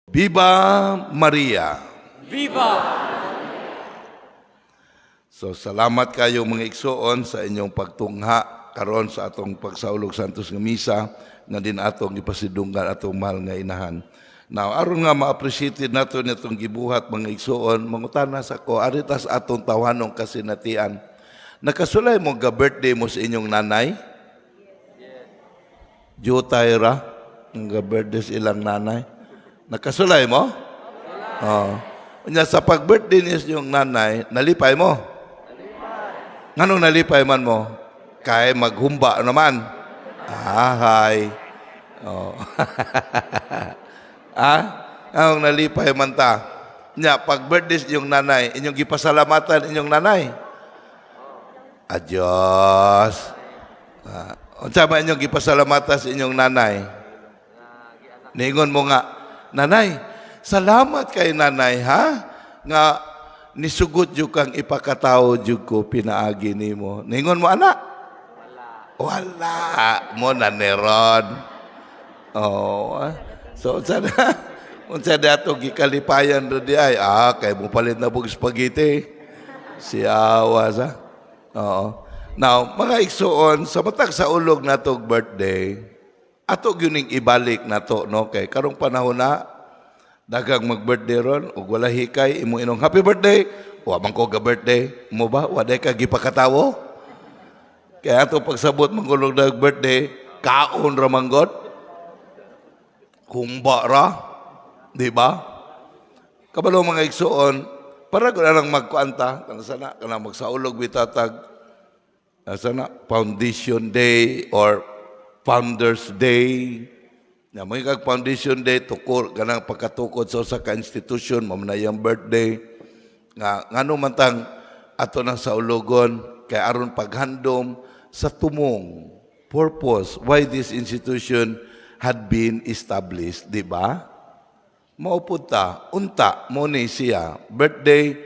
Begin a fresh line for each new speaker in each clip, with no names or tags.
Viva Maria!
Viva!
So salamat kayo mga igsoon sa inyong pagtungha karon sa atong pagsaulog santos nga misa nga din atong ipasidunggan atong mahal nga inahan. Now aron nga ma-appreciate nato nitong gibuhat mga igsoon, mangutana sa ko aritas atong tawhanong kasinatian. Nakasulay mo ga birthday mo sa inyong nanay? Jutayra, nga birthday sa ilang nanay. Nakasulay mo? Oo. Sa pag-birthday niya yung nanay, nalipay mo? Nalipay. Nganong nalipay man mo? Kaya maghumba naman. Hi. Oh. Anong nalipay man ta? Pag-birthday yung nanay, inyong gipasalamatan inyong nanay? Adios. Unsa ba inyong gipasalamatan sa inyong nanay? Ningon mo nga, Nanay, salamat kay nanay ha, nga nisugot jud kang ipakatawo jud ko pinaagi nimo. Ningon mo anak? Wala mo na neron. Oh, so unsa dato gikalipayan do di ay kay mo palit na bug spaghetti. Si awa sa. Oo. Now, mga igsoon, sa matag sa ulog natong birthday, ato gyuning ibalik nato no kay karong panahon na dagang mag-birthday ron ug wala hikay imo inong happy birthday wa man ko ga birthday mo ba wa day ka gipakatawo kay ato pagsabot mangulog dag birthday kaon ra manggod humba ra di ba kabalo mga igsoon para gud lang magkuanta kana sana kana magsaulog bitatag sana foundation day or Founders Day, na may kag Foundation Day, tukol, ganang pagkatukod sa usa ka institution, mamanayang birthday, ngano man tang ato na sa ulogon, kay aron paghandom sa tumong purpose, why this institution had been established, di ba? Maupod ta, unta, mo ni siya, birthday,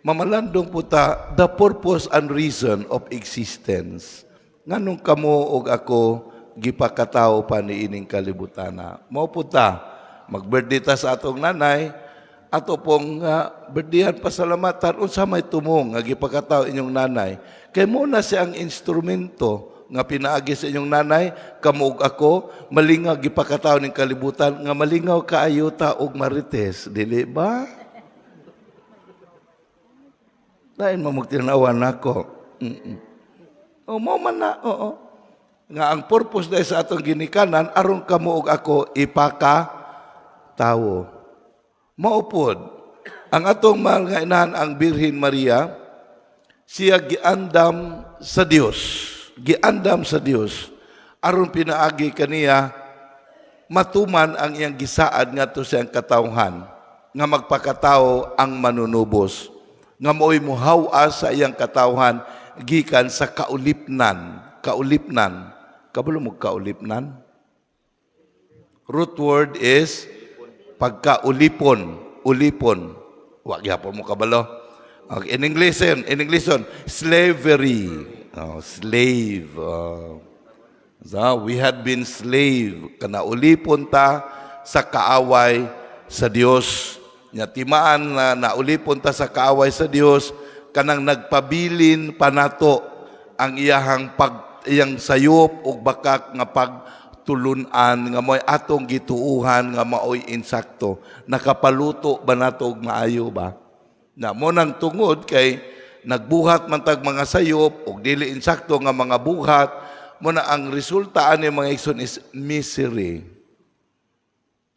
mamalandong po ta, the purpose and reason of existence. Nganong kamo og ako, gipakatao pa ni ining kalibutana. Mao pud ta mag-birthday ta sa atong nanay, ato pong birthdayan pasalamatan unsa may tumong nga gipakatao inyong nanay. Kay mo na siya ang instrumento nga pinaagi sa inyong nanay, kamo ug ako malingaw gipakatao ning kalibutan nga malingaw kaayo ta og marites, dili ba? Lain mo magtinawan nako. O mo man na, oo. Nga ang purpose dahil sa atong ginikanan, aron kamo og ako ipakatawo. Maupod, ang atong mahal nga inahan ang Birhen Maria, siya giandam sa Dios. Giandam sa Dios. Aron pinaagi kaniya, matuman ang iyang gisaad nga to siyang katawhan, nga magpakatawo ang manunubos, nga mo'y muhawa sa iyang katawhan, gikan sa kaulipnan. Kaulipnan. Kabalo mo kaulipnan? Root word is pagkaulipon. Ulipon. Wag yapon mo kabalo. Okay, in English, slavery. Slave. So, we had been slave. Kana ulipon ta sa kaaway sa Dios. Nya timaan na naulipon ta sa kaaway sa Dios, kanang nagpabilin panato ang iyang sayop ug bakak nga pagtulunan nga mo'y atong gituuhan nga maoy insakto. Nakapaluto ba nato og maayo ba? Na mo nang tungod kay nagbuhat man tag mga sayop ug dili insakto nga mga buhat, mo na ang resulta ani mga igsoon is misery.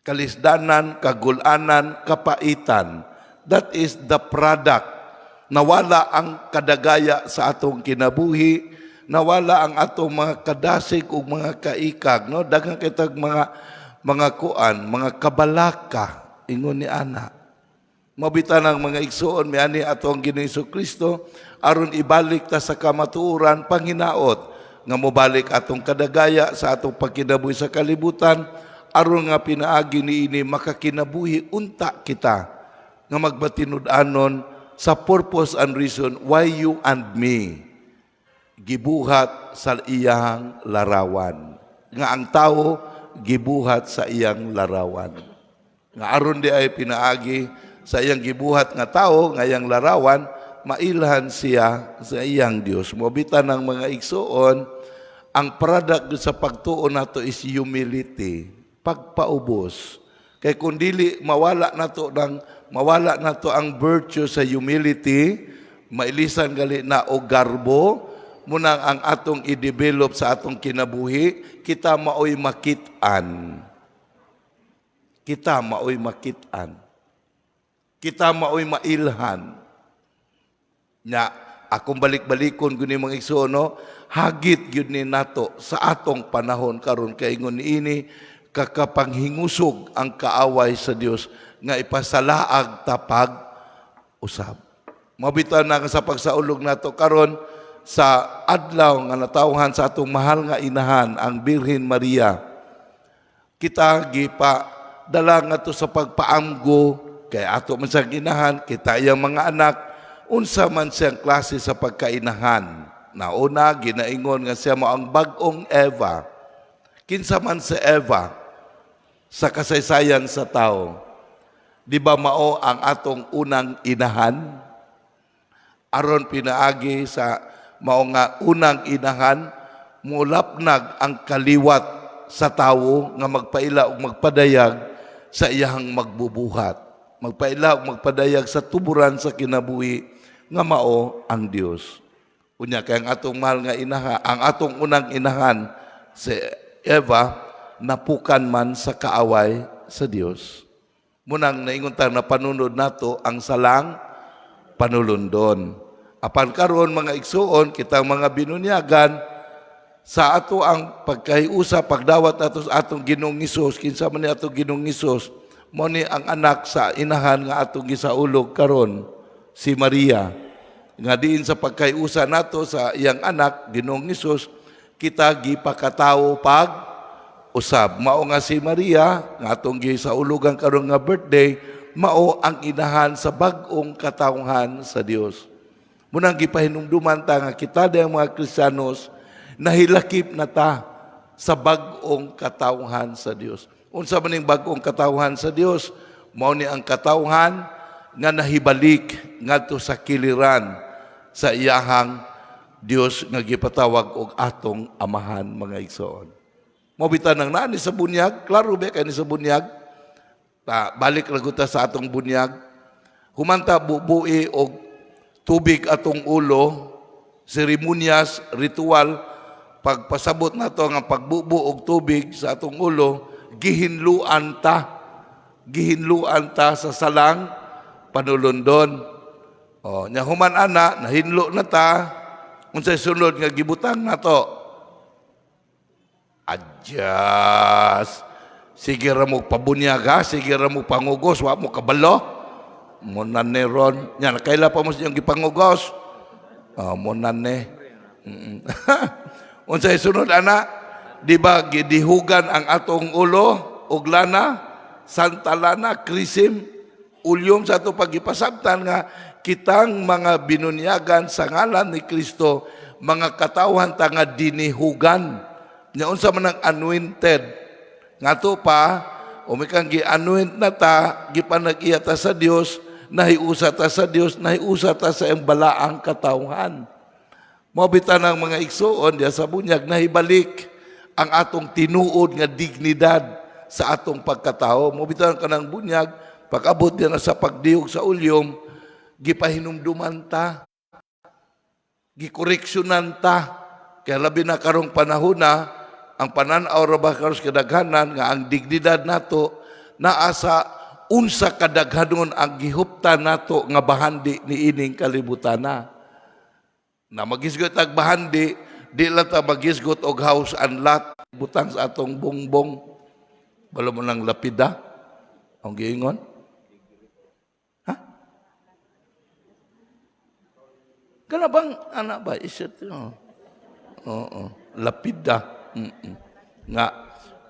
Kalisdanan, kagulanan, kapaitan. That is the product. Nawala ang kadagaya sa atong kinabuhi, nawala ang atong mga kadasig ug mga kaikag, no? Daghang kitag mga kuan, mga kabalaka ingon ni ana. Mabitan ang mga igsoon mi ani atong Ginoong Jesucristo aron ibalik ta sa kamatuoran panghinaot nga mobalik atong kadagaya sa atong pagkinabuhi sa kalibutan aron nga pinaagi niini makakinabuhi unta kita nga magbatinud-anon sa purpose and reason why you and me gibuhat sa iyang larawan. Nga ang tao gibuhat sa iyang larawan. nga aron di ay pinaagi sa iyang gibuhat nga tao nga iyang larawan, mailhan siya sa iyang Dios. Mobitan ng mga igsoon, ang product sa pagtuo nato is humility, pagpaubos. Kay kung dili mawala nato ang virtue sa humility, mailisan gali na og garbo, munang ang atong i-develop sa atong kinabuhi, kita maoy makit-an. Kita maoy makit-an. Kita maoy mailhan. Nya, akong balik-balikon guni mga igsoon, no? Hagit gyud ni nato sa atong panahon karon kay ingon niini kakapanghingusog ang kaaway sa Dios nga ipasalaag tapag usab. Mabitaw na sa pagsaulog nato karon sa adlaw nga natawhan sa atong mahal nga inahan ang Birhen Maria. Kita gipa dala nga to sa pagpaamgo kay ato man sa inahan, kita iyang mga anak, unsa man siyang klase sa pagkainahan. Nauna, ginaingon nga siya mo ang bagong Eva. Kinsa man si Eva sa kasaysayan sa tao. Di ba mao ang atong unang inahan? Aron pinaagi sa mao nga unang inahan, mulapnag ang kaliwat sa tao nga magpaila ug magpadayag sa iyahang magbubuhat. Magpaila ug magpadayag sa tuburan sa kinabuhi nga mao ang Dios. Unya kay ang atong mahal nga inaha, ang atong unang inahan si Eva napukan man sa kaaway sa Dios. Munang naingon ta na panunod nato ang salang panulundon. Apan karon mga igsoon, kitang mga binunyagan sa ato ang pagkahiusa, pagdawat nato sa atong Ginoong Hesus, kinsa man ni atong Ginoong Hesus, mao ni ang anak sa inahan nga atong gisaulog karon, si Maria. Nga diin sa pagkayusa nato sa iyang anak, Ginoong Hesus, kita gipakatawo pag usab. Mao nga si Maria, nga atong gisaulugan karon nga birthday, mao ang inahan sa bag-ong katawhan sa Dios. Munang gipahinumduman ta nga kita dayang mga Kristiyanos, nahilakip na ta sa bag-ong katawhan sa Dios. Unsa man ning bag-ong katawhan sa Dios? Mao ni ang katawhan nga nahibalik ngadto sa kiliran sa iyahang Dios nga gipatawag og atong amahan mga igsoon. Mobitan nang nani sa bunyag, klaro ba kay ni sa bunyag? Balik laguta sa atong bunyag. Humanta bubuhi og tubig atong ulo, seremonyas, ritual, pagpasabot nato nga pagbubo og tubig sa atong ulo, gihinluan ta sa salang panulundon. O, nya human ana, nahinlo na ta, unsay sunod nga gibutang nato. Adjust. Sige ra mo pabunyaga, sige ra mo pangugos, wa mo kabalo. Munan ne ron. Nya kaila pa mo siyang gipangugos. Munan ne. Unsay sunod ana? Di ba gidihugan ang atong ulo og lana, santa lana, krisim, ulyom sa ato pagipasabtan nga kitang mga binunyagan sa ngalan ni Kristo, mga katawhan ta nga dinihugan. Nya unsa man ang anointed. Ngato pa, umikang gi-anoint na ta, gipanag-iya ta sa Dios, nahiusa ta sa Dios, nahiusa ta sa iyang balaang katawhan. Mabitan ang mga igsoon diya sa bunyag, nahibalik ang atong tinuod nga dignidad sa atong pagkatao. Mabitan ka ng bunyag, pag-abot diya na sa pagdiog sa ulyom, gipahinumduman ta, gikoreksyonan ta, kaya labi na karong panahon na, ang pananaw ra ba karon kadaghanan nga ang dignidad nato naa sa unsa kadaghanon ang gihuptan nato nga bahandi ni ining kalibutan na magisgot ag bahandi, di lang ta magisgot og house and lot butang sa atong bongbong, balo mo ng lapida ang giingon. Kana bang anak ba isip no? Oo, lapida. Nga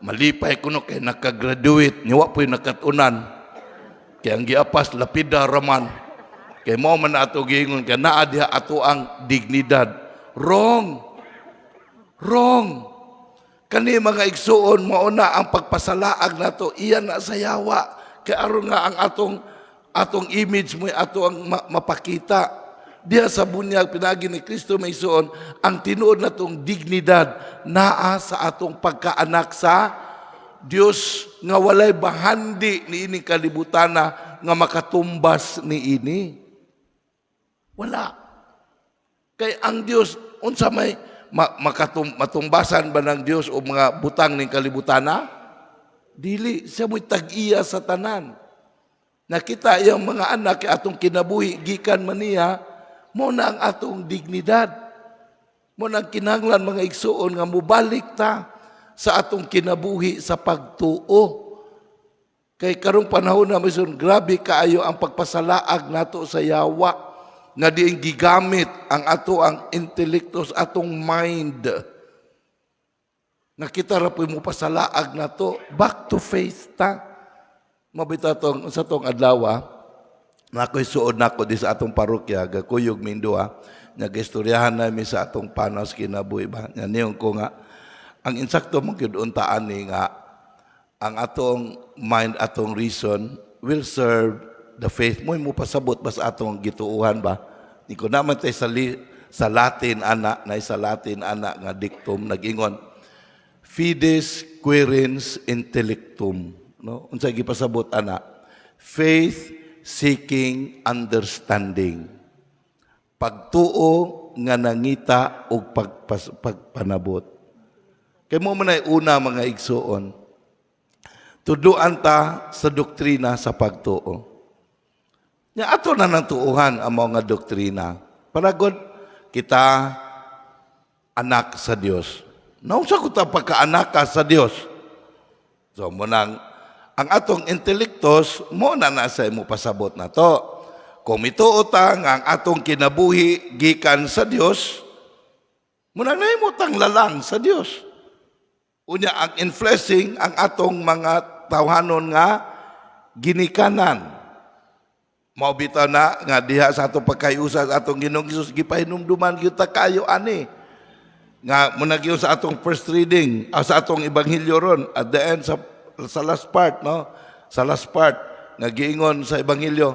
malipay kuno kay nakagraduate, niwa po'y nakatunan. Kaya ang giapas lapida raman. Kay mo man ato giingon kay naa diha ato ang dignidad. Wrong. Kani mga igsuon mao na ang pagpasalaag nato, iyan na sayawa Kaya aron nga ang atong image mo ato ang mapakita. Diya sa bunyag pinagi ni Kristo may suon ang tinuod natong dignidad naa sa atong pagkaanak sa Dios nga walay bahandi ni ining kalibutana nga makatumbas ni ini. Wala. Kay ang Dios unsa may matumbasan ba ng Dios o mga butang ning kalibutana? Dili, siya mo'y tag-iya sa tanan. Nakita yung mga anak kay atong kinabuhi gikan man niya, mo na ang atong dignidad. Mo na ang kinahanglan mga igsuon nga mubalik ta sa atong kinabuhi sa pagtuo. Kay karong panahon na mason, grabe kaayo ang pagpasalaag nato sa yawa nga diing gigamit ang ato ang intelektos, atong mind. Nga kita ra po'y mo pasalaag nato, back to faith ta. Mabita tong sa tong adlaw, na ako'y suod nako di sa atong parokya, Gakuyog Mindua, nag-istoryahan namin sa atong panos kinabuhi ba. Yan ko nga, ang insakto mong kiduntaan ni nga, ang atong mind, atong reason, will serve the faith. Mo'y mo pasabot ba sa atong gituuhan ba? Di ko naman tayo sa Latin, sa Latin, nga dictum, nag-ingon, fides querens intellectum. No? Unsay gipasabot ana? Faith seeking understanding. Pagtuo nga nangita og pagpanabot. Kay mo man ay una mga igsuon. Tuduan ta sa doktrina sa pagtuo. Nya ato na nang tuuhan ang mga doktrina. Para God kita anak sa Dios. Naunsa ko ta pagkaanak ka sa Dios? So mo nang ang atong intelektos mo na nasa mo pasabot na to. Kung mituo ta nga ang atong kinabuhi gikan sa Dios, mo na nahimutang lalang sa Dios. Unya ang influencing ang atong mga tawhanon nga ginikanan. Mao bitaw na nga diha sa atong pagkayusa sa atong Ginoong Hesus gipahinumduman gyud ta kayo ani. Nga muna gyud sa atong first reading, sa atong ebanghelyo ron at the end sa last part, no? Sa last part nga giingon sa ebanghelyo,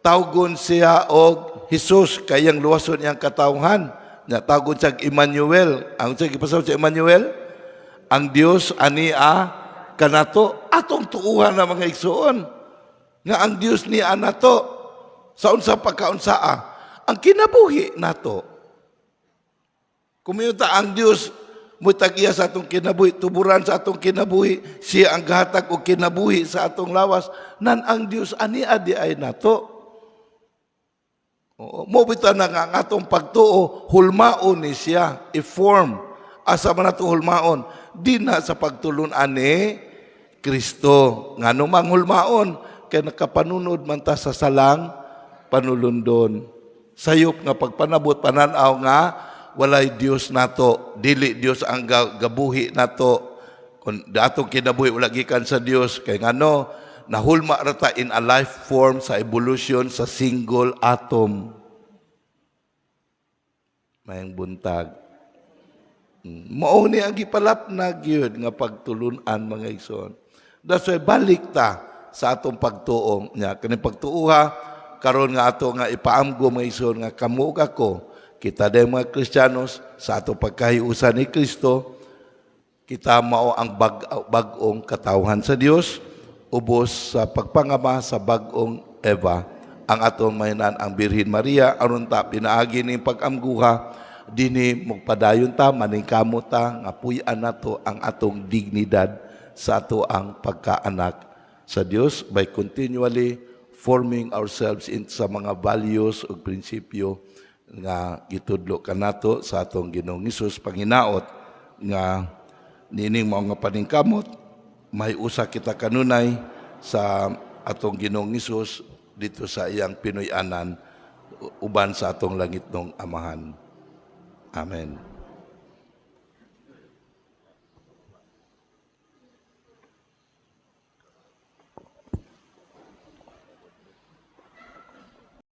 tawgon siya og Hesus kayang luwason niyang katawhan. Nga tawgon siya Emmanuel. Ang siya gipasabot sa Emmanuel, ang Dios ania kanato. Atong tuuhan na mga igsuon nga ang Dios niya nato sa unsa pagkaunsaa ang kinabuhi nato. Kumiyuta ang Dios mo tag-iya sa atong kinabuhi, tuburan sa atong kinabuhi, siya ang gahatag o kinabuhi sa atong lawas, nan ang Dios ani adi ay nato. Mo bitaw na nga ang atong pagtuo hulmaon ni siya, i-form asa man nato hulmaon di na sa pagtulon ani Kristo. Ngano mang hulmaon kay nakapanunod man ta sa salang panulundon. Sayop nga pagpanabot pananaw nga walay Dios nato, dili Dios ang gabuhi nato. Kung atong kinabuhi wala gikan sa Dios, kay ngano nahulma rata in a life form sa evolution sa single atom. Mayang buntag. Mao ni ang gipalapnag gyud nga pagtulunan mga igsoon. That's why balik ta sa atong pagtuo nya kani pagtuuha karon nga ato nga ipaamgo mga igsoon nga kamo ako. Kita day mga Kristiyanos sa ato pagkahiusa ni Kristo, kita mao ang bag-ong katawhan sa Dios, ubos sa pagpangama sa bag-ong Eva, ang atong mahinan ang Birhen Maria, aron ta pinaagi ning pag-amguha, dini magpadayon ta, maningkamot ta, nga puy-an nato ang atong dignidad sa ato ang pagkaanak sa Dios by continually forming ourselves sa mga values o prinsipyo nga gitudlo kanato sa atong Ginoong Hesus panghinaot nga nining mao nga paningkamot may usa kita kanunay sa atong Ginoong Hesus dito sa iyang Pinoy-anan uban sa atong langitnong Amahan. Amen.